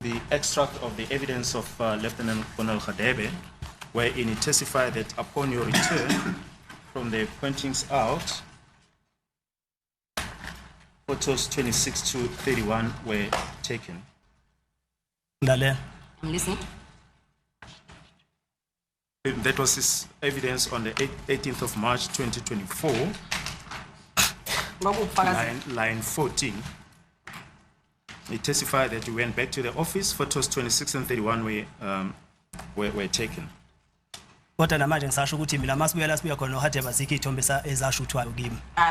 the extract of the evidence of Lieutenant Colonel Khadebe, wherein he testified that upon your return from the pointings out, photos 26 to 31 were taken. I'm listening. That was his evidence on the 18th of March 2024, line 14. He testified that he went back to the office, photos 26 and 31 were taken. I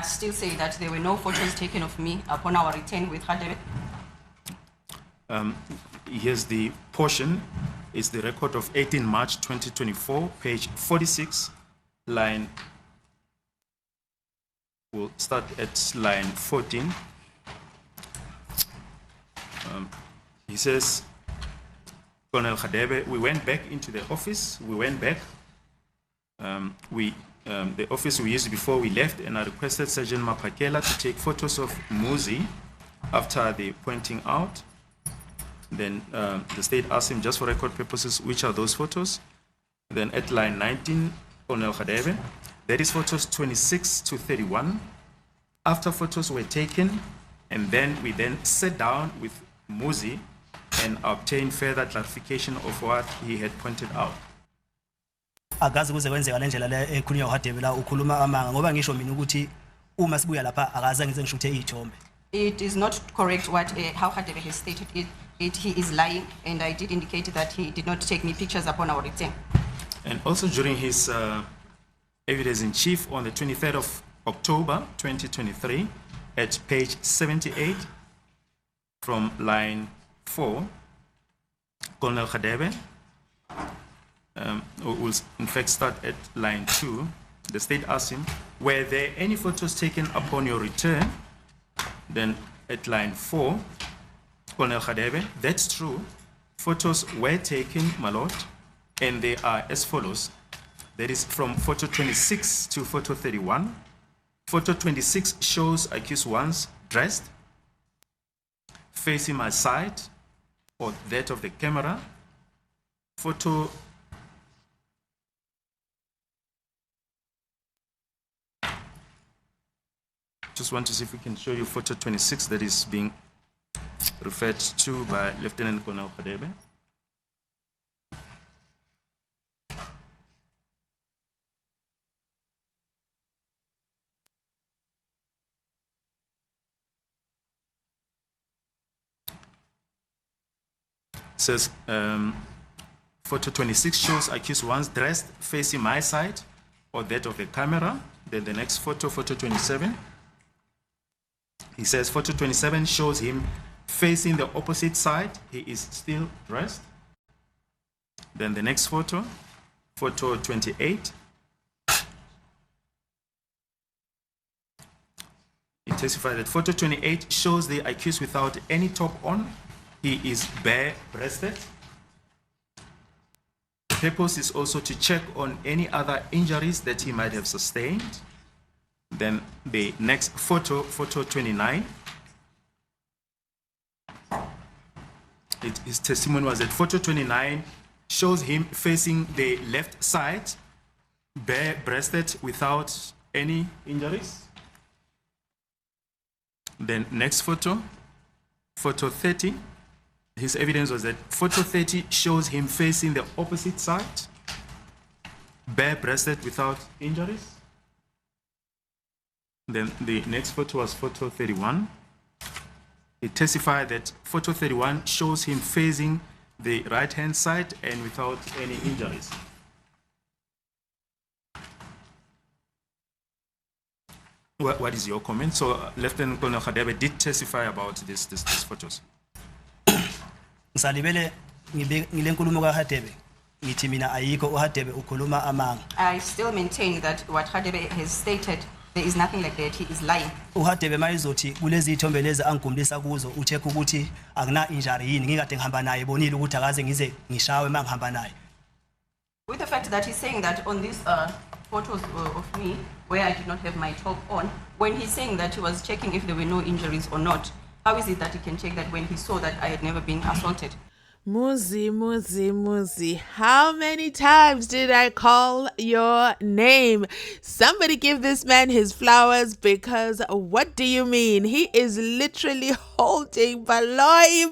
still say that there were no photos taken of me upon our return with Khadebe. Here's the portion. It's the record of 18 March 2024, page 46, line. We'll start at line 14. He says, Colonel Khadebe, we went back into the office. We went back. The office we used before we left, and I requested Sergeant Mapakela to take photos of Muzi after the pointing out. Then the state asked him, just for record purposes, which are those photos? Then at line 19, Colonel Khadebe, that is photos 26 to 31. After photos were taken, and then we sat down with Muzi and obtained further clarification of what he had pointed out. It is not correct what how Khadebe has stated it. He is lying, and I did indicate that he did not take me pictures upon our return. And also during his evidence in chief on the 23rd of October 2023, at page 78, from line 4, Colonel Khadebe will in fact start at line 2. The state asked him, were there any photos taken upon your return? Then at line 4, Colonel Khadebe, that's true. Photos were taken, my lord, and they are as follows. That is from photo 26 to photo 31. Photo 26 shows accused ones dressed, facing my side or that of the camera. Photo just want to see if we can show you photo 26 that is being referred to by Lieutenant Colonel Khadebe. Says photo 26 shows accused ones dressed facing my side or that of the camera. Then the next photo, photo 27. He says photo 27 shows him facing the opposite side. He is still dressed. Then the next photo, photo 28. He testified that photo 28 shows the accused without any top on. He is bare-breasted. The purpose is also to check on any other injuries that he might have sustained. Then the next photo, photo 29. His testimony was that photo 29 shows him facing the left side, bare-breasted without any injuries. Then next photo, photo 30. His evidence was that photo 30 shows him facing the opposite side, bare-breasted without injuries. Then the next photo was photo 31. He testified that photo 31 shows him facing the right-hand side and without any injuries. What is your comment? So Lieutenant Colonel Khadebe did testify about these photos. I still maintain that what Khadebe has stated, there is nothing like that. He is lying. With the fact that he's saying that on these photos of me, where I did not have my top on, when he's saying that he was checking if there were no injuries or not, how is it that he can check that when he saw that I had never been assaulted? Muzi, Muzi, Muzi. How many times did I call your name? Somebody give this man his flowers, because what do you mean? He is literally holding Baloi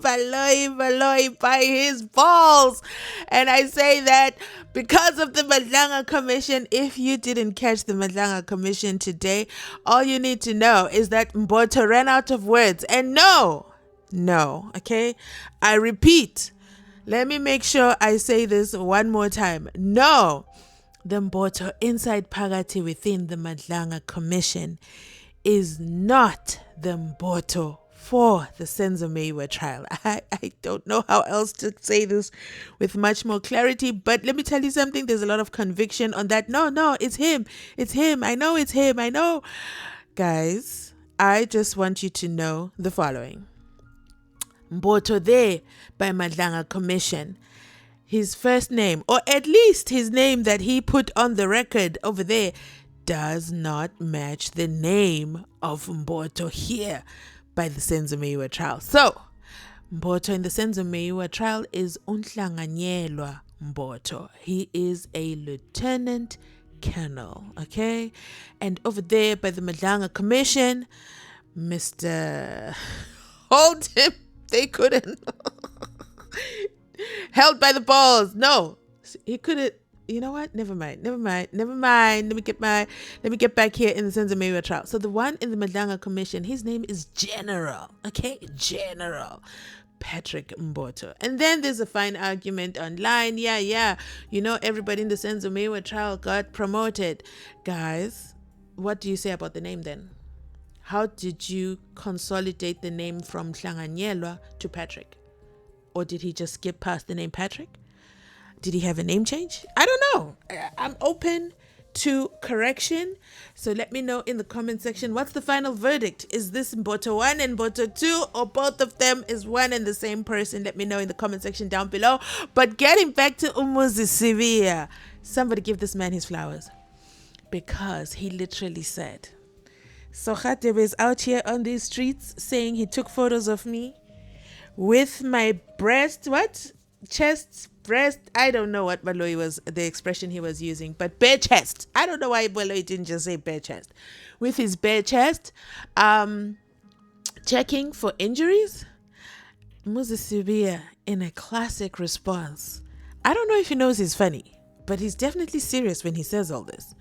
by his balls. And I say that because of the Madlanga Commission. If you didn't catch the Madlanga Commission today, all you need to know is that Mbotho ran out of words. And no, okay? I repeat. Let me make sure I say this one more time. No, the Mbotho inside Phakathi within the Madlanga Commission is not the Mbotho for the SENZO MEYIWA trial. I don't know how else to say this with much more clarity, but let me tell you something. There's a lot of conviction on that. No, it's him. It's him. I know it's him. I know. Guys, I just want you to know the following. Mbotho there by Madlanga Commission, his first name, or at least his name that he put on the record over there, does not match the name of Mbotho here by the SENZO MEYIWA trial. So, Mbotho in the SENZO MEYIWA trial is Unhlanganyelwa Mbotho. He is a lieutenant colonel, okay? And over there by the Madlanga Commission, Mr. Hold him. They couldn't. Held by the balls. No, he couldn't. You know what? Never mind. Let me get back here in the SENZO MEYIWA trial. So the one in the Madlanga Commission, his name is General. Okay, General Patrick Mbotho. And then there's a fine argument online. Yeah. You know, everybody in the SENZO MEYIWA trial got promoted. Guys, what do you say about the name then? How did you consolidate the name from Hlanganyelwa to Patrick? Or did he just skip past the name Patrick? Did he have a name change? I don't know. I'm open to correction. So let me know in the comment section, what's the final verdict? Is this Mbotho 1 and Mbotho 2, or both of them is one and the same person? Let me know in the comment section down below. But getting back to Muzi Sevilla, somebody give this man his flowers, because he literally said, Sohatebe is out here on these streets saying he took photos of me with my breast, chest, breast, I don't know what Baloi was, the expression he was using, but bare chest. I don't know why Baloi didn't just say bare chest. With his bare chest, checking for injuries. Muzi Sevilla in a classic response. I don't know if he knows he's funny, but he's definitely serious when he says all this.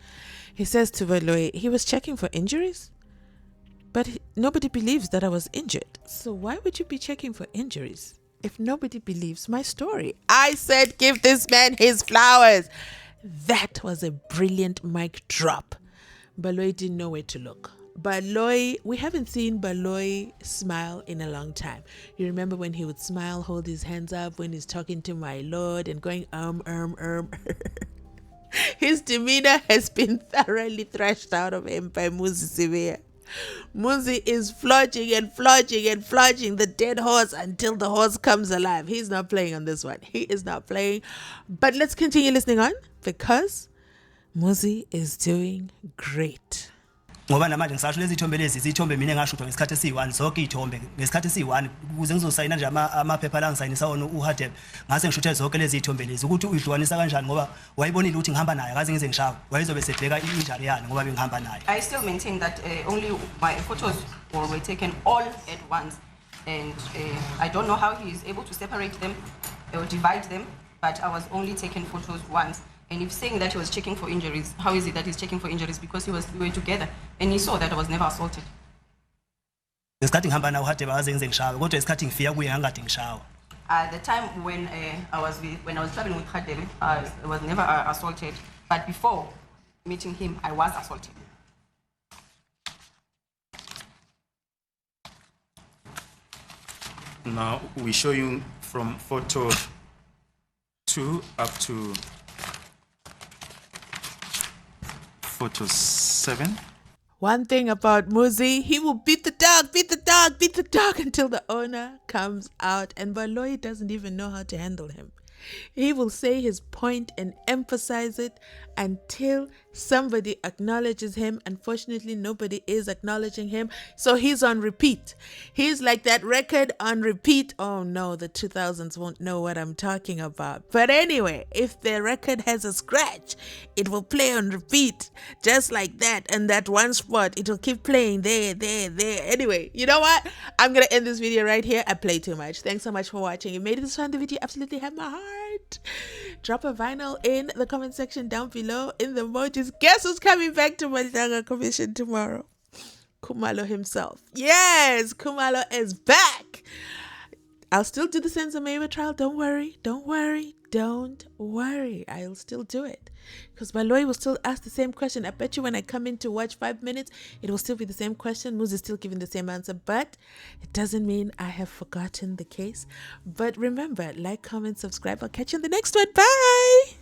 He says to Baloi, he was checking for injuries? But nobody believes that I was injured. So why would you be checking for injuries if nobody believes my story? I said, give this man his flowers. That was a brilliant mic drop. Baloi didn't know where to look. Baloi, we haven't seen Baloi smile in a long time. You remember when he would smile, hold his hands up when he's talking to my lord and going, His demeanor has been thoroughly thrashed out of him by Muzi Sevilla. Muzi is flogging the dead horse until the horse comes alive. He's not playing on this one. He is not playing. But let's continue listening on, because Muzi is doing great. Ngoba namanje ngisasho lezi ithombe lezi izithombe mina engashuthwa ngesikhathi esi1 zonke ithombe ngesikhathi esi1 ukuze ngizosayina nje amaphepha la ngisayinisa wona uHadebe ngase ngishuthe zonke lezi ithombe lezi ukuthi uyihlukanisa kanjani ngoba wayibonile ukuthi ngihamba naye akaze ngize ngishawe wayezobe sebheka injari yani ngoba bengihamba naye. I still maintain that only my photos were taken all at once, and I don't know how he is able to separate them or divide them, but I was only taking photos once. And if saying that he was checking for injuries, how is it that he's checking for injuries? Because we were together and he saw that I was never assaulted. Ngesikhathi ngihamba naye uHadebe akaze ngize ngishawe kodwa isikhathi ngifika kuye ngangade ngishawe. The time when I was traveling with Hadebe, I was never assaulted. But before meeting him, I was assaulted. Now we show you from photo 2 up to photo 7. One thing about Muzi, he will beat the dog until the owner comes out, and Baloi doesn't even know how to handle him. He will say his point and emphasize it until somebody acknowledges him. Unfortunately, nobody is acknowledging him, so he's on repeat. He's like that record on repeat. Oh no, the 2000s won't know what I'm talking about. But anyway, if the record has a scratch, it will play on repeat just like that, and that one spot, it will keep playing there. Anyway, you know what? I'm gonna end this video right here. I play too much. Thanks so much for watching. You made it this far in the video. Absolutely have my heart. Drop a vinyl in the comment section down below in the emojis. Guess who's coming back to Madlanga Commission tomorrow? Khumalo himself. Yes, Khumalo is back. I'll still do the SENZO MEYIWA trial. Don't worry. I'll still do it. Because Baloyi will still ask the same question. I bet you when I come in to watch 5 minutes, it will still be the same question. Muzi is still giving the same answer. But it doesn't mean I have forgotten the case. But remember, like, comment, subscribe. I'll catch you in the next one. Bye.